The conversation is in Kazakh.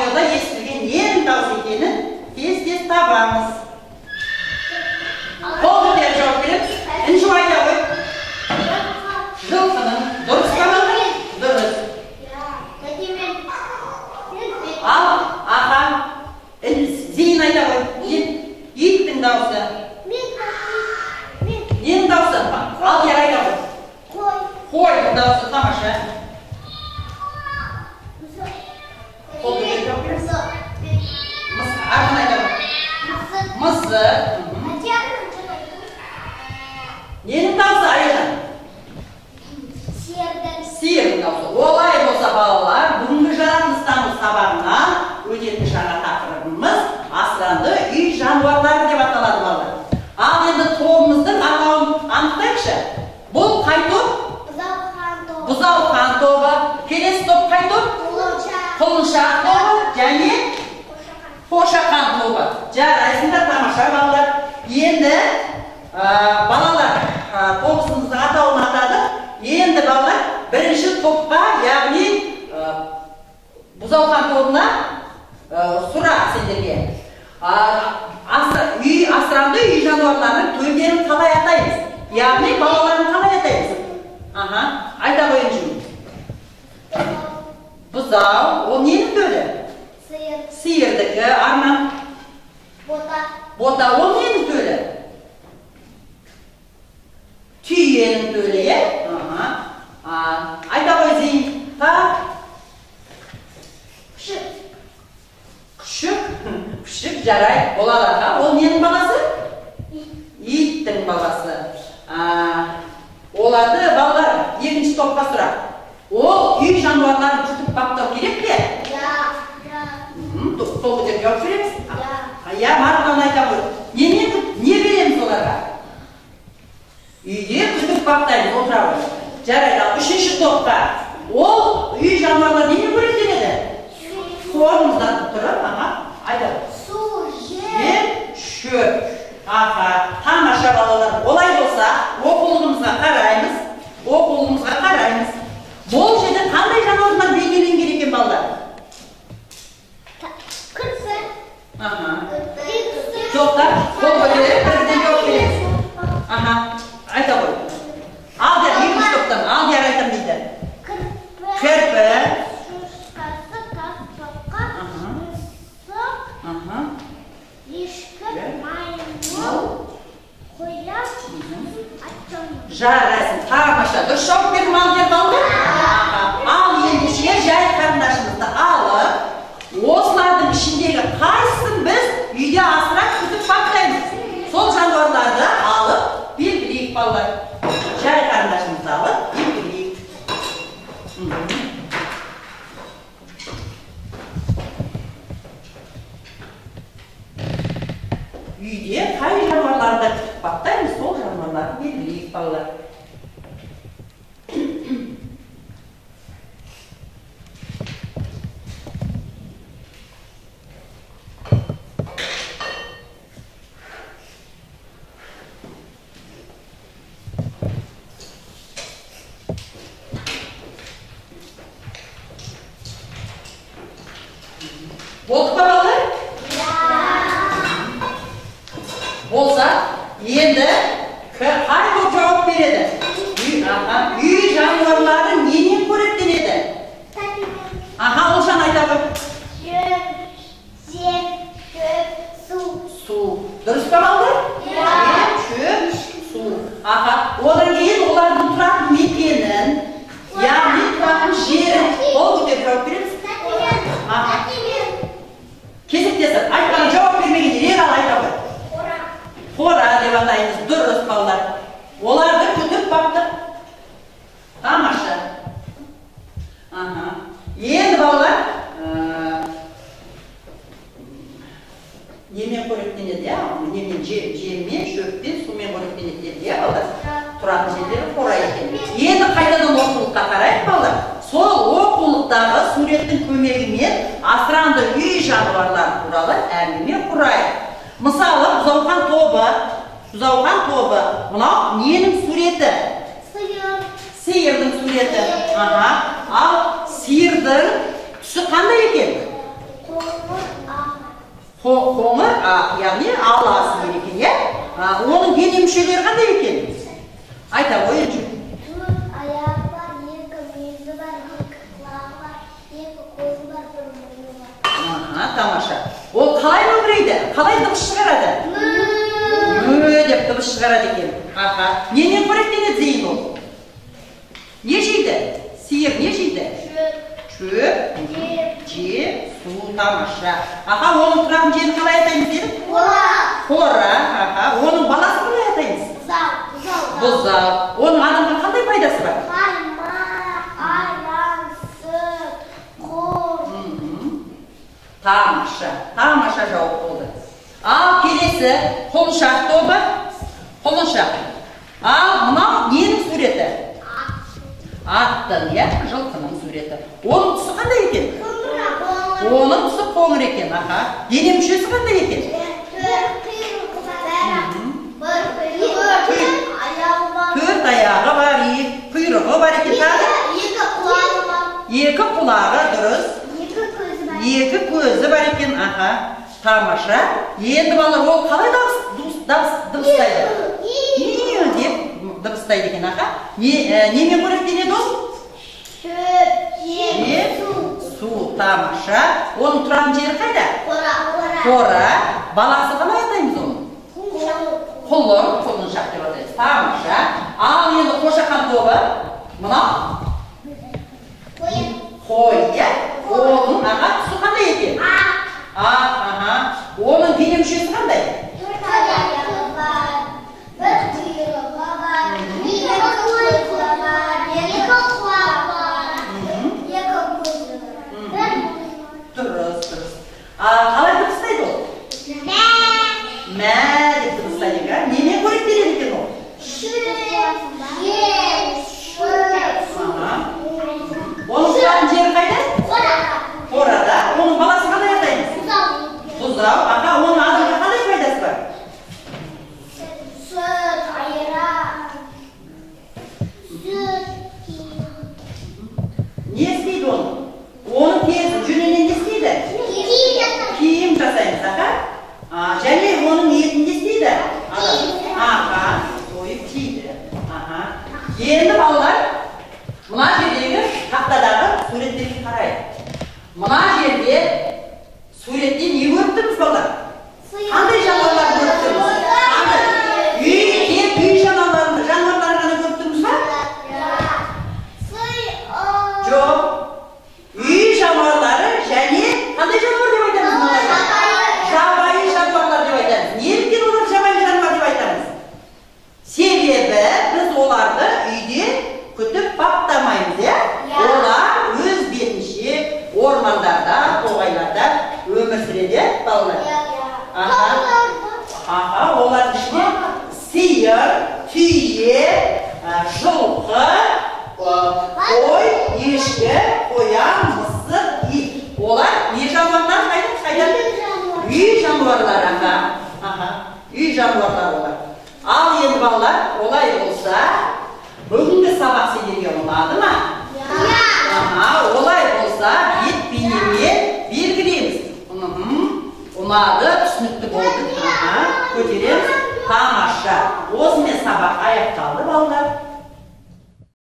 аудиода естілген ең дауыс екенін тез табамыз. Қол көтеріп жауап береміз. Інжу айта ғой. Жылқының дұрыс па балалар? Дұрыс. Ал аға зейін айта ғой. Иттің дауысы. Ненің дауысы? Ал ер айта ғой. Қойдың дауысы тамаша. Қол көтеріп жауап береміз. Артын айта ғой. Мысы. Ненің дауысы Аяжан? Сиырдың дауысы. Олай болса балалар, бүгінгі жаратылыстану сабағына өтетін жаңа тақырыбымыз асыранды үй жануарлары деп аталады балалар. Ал енді тобымыздың атауын анықтайықшы. Бұл қай топ? Бұзауқан тобы. Келесі топ қай топ? Құлыншақ тобы және қошақан тобы. Жарайсыңдар тамаша балалар. Енді балалар тобысымыздың атауын атады. Енді балалар бірінші топқа, яғни бұзауқан тобына сұрақ сендерге. Асыранды үй жануарларының төлдерін қалай атаймыз? Яғни балаларын қалай атаймыз? Айта қойыңыз. Бұзау, ол ненің төлі? Сиырдікі, Арман. Бота, ол ненің төлі? Түйенің төлі, е? Айта қой Зейін. Күшік жарай болады аға. Ол ненің баласы? Иттің баласы. Оларды балалар екінші топқа сұрақ. Ол үй жануарларын күтіп баптау керек пе? Сол көтеріп жауап береміз? Марқұлан айта қой. Не береміз оларға? Үйде күтіп баптаймыз, отырауыз. Жарайды, үшінші топқа. Ол үй жануарлар немен қоректенеді? Қолымыздан тұрып, айта. Су, жер, шөп. Тамаша балалар. Олай болса, оқулығымызға қараймыз. Бұл жерде қандай жануарлар белгіленген екен балалар? Күрсі. Жоқтар, қол көтеріп, бірден жауап береміз. Айта қой. Алдияр, екінші топтан, Алдияр айтам дейді. Кірпі. Шұшқасы, тасбақа, мысық, ешкі, маймыл, қоян, атжан. Жарайсың, тамаша. Дұрыс жауап бердім Алдияр балалар? Ал ендеше жай қарындашымызды алып, осылардың ішіндегі қайсысын біз үйде асырап күтіп баптаймыз? Сол жануарларды алып белгілейік балалар. Жай қарындашымызды алып белгілейік. Үйде қай жануарларды күтіп баптаймыз? Сол жануарларды белгілейік балалар. Болды па балалар? Болса, енді қай топ жауап береді? Үй жануарлары ненен қоректенеді? Олжан айта ғой. Жер, шөп, су. Су. Дұрыс па балалар? Жер, шөп, су. Одан кейін олардың тұратын мекенін, яғни тұратын жерін қол көтеріп жауап береміз. Кезектесін, айтқан жауап бермегенде ерал айта ғой. Қора деп атаймыз, дұрыс балалар. Оларды күтіп баптық. Тамаша. Енді балалар немен қоректенеді, немен жермен, шөппен, сумен қоректенеді, балалар. Тұратын жерлері қора екен. Енді қайтадан оқулыққа қарайық балалар. Сол оқулықтағы суреттің көмегімен асыранды үй жануарлары туралы әңгіме құрайық. Мысалы, бұзауқан тобы. Мынау ненің суреті? Сиырдың суреті. Ал сиырдың түсі қандай екен? Қоңыр, яғни аласы екен, иә? Оның дене мүшелері қандай екен? Айта қойыңызшы. Төрт аяғы бар, екі мүйізі бар, екі құлағы бар, екі көзі бар, бір мойны бар. Тамаша. Ол қалай мөңірейді? Қалай дыбыс шығарады? Мө деп дыбыс шығарады екен. Немен қоректенеді зейін ол? Не жейді? Сиыр не жейді? Шөп, жеп, су, тамаша. Оның тұратын жерін қалай атаймыз дедік? Қора. Оның баласын қалай атаймыз? Бұзау. Оның адамға қандай пайдасы бар? Қаймақ, айран, сүт, қор. Тамаша жауап болды. Ал келесі құлыншақ тобы. Құлыншақ. Ал мынау ненің суреті? Аттың, иә, жылқының суреті. Оның тұсы қандай екен? Оның тұсы қоңыр екен, дене мүшесі қандай екен? Төрт аяғы бар, құйрығы бар екен. Екі құлағы, дұрыс. Екі көзі бар екен, тамаша. Енді балалар, ол қалай дыбыстайды? Не деп дыбыстайды екен, немен қоректенеді ол? Шөп, жеп, Су, тамаша. Оның тұратын жері қайда? қора. Баласы қалай атаймыз оны? Құлын, құлыншақ деп атаймыз. Тамаша. Ал енді қошақан тобы. Мынау? Қой, иә? Оның тұсы қандай екен? Оның дене мүшесі қандай? Төрт аяғы бар, бір құйрығы бар, екі көзі бар, екі құлағы бар, екі көзі бар, бір мойны бар. Дұрыс. Қалай дыбыстайды ол? Мә деп дыбыстайды екен. Немен қоректенеді екен ол? Оның тұратын жері қайда? Қорада. Оның баласын қалай атаймыз? Бұзау. Оның адамға қандай пайдасы бар? Сүт, айран, сүт. Не істейді оны? Оның жүнінен не істейді? Киім жасаймыз, және оның етін не істейді? Сойып жейді. Енді балалар, мына жердегі тақтадағы суреттерге қарайық. Мына жерде суретте не көріп тұрмыз балалар? Қандай жануарлар көріп тұрмыз? Үй жануарлары ғана көріп тұрмыз ба? Жоқ. Үй жануарлары және қандай жануар деп айтамыз? Жабайы жануарлар деп айтамыз. Неліктен олар жабайы жануар деп айтамыз? Себебі біз оларды үйде күтіп баптамаймыз, иә? Олар өз бетінше ормандарда, тоғайларда өмір сүреді, балалар. Олардың ішінде сиыр, түйе, жылқы, қой, ешкі, қоян, мысыр, ит. Олар не жануарлар қайдан? Үй жануарлар, үй жануарлар олар. Ал енді балалар, олай болса, бүгінгі сабақ сендерге ұнады ма? Олай болса, бет бейнемен белгілейміз. Ұнады, түсінікті болды. Көтереміз. Тамаша. Осымен сабақ аяқталды, балалар.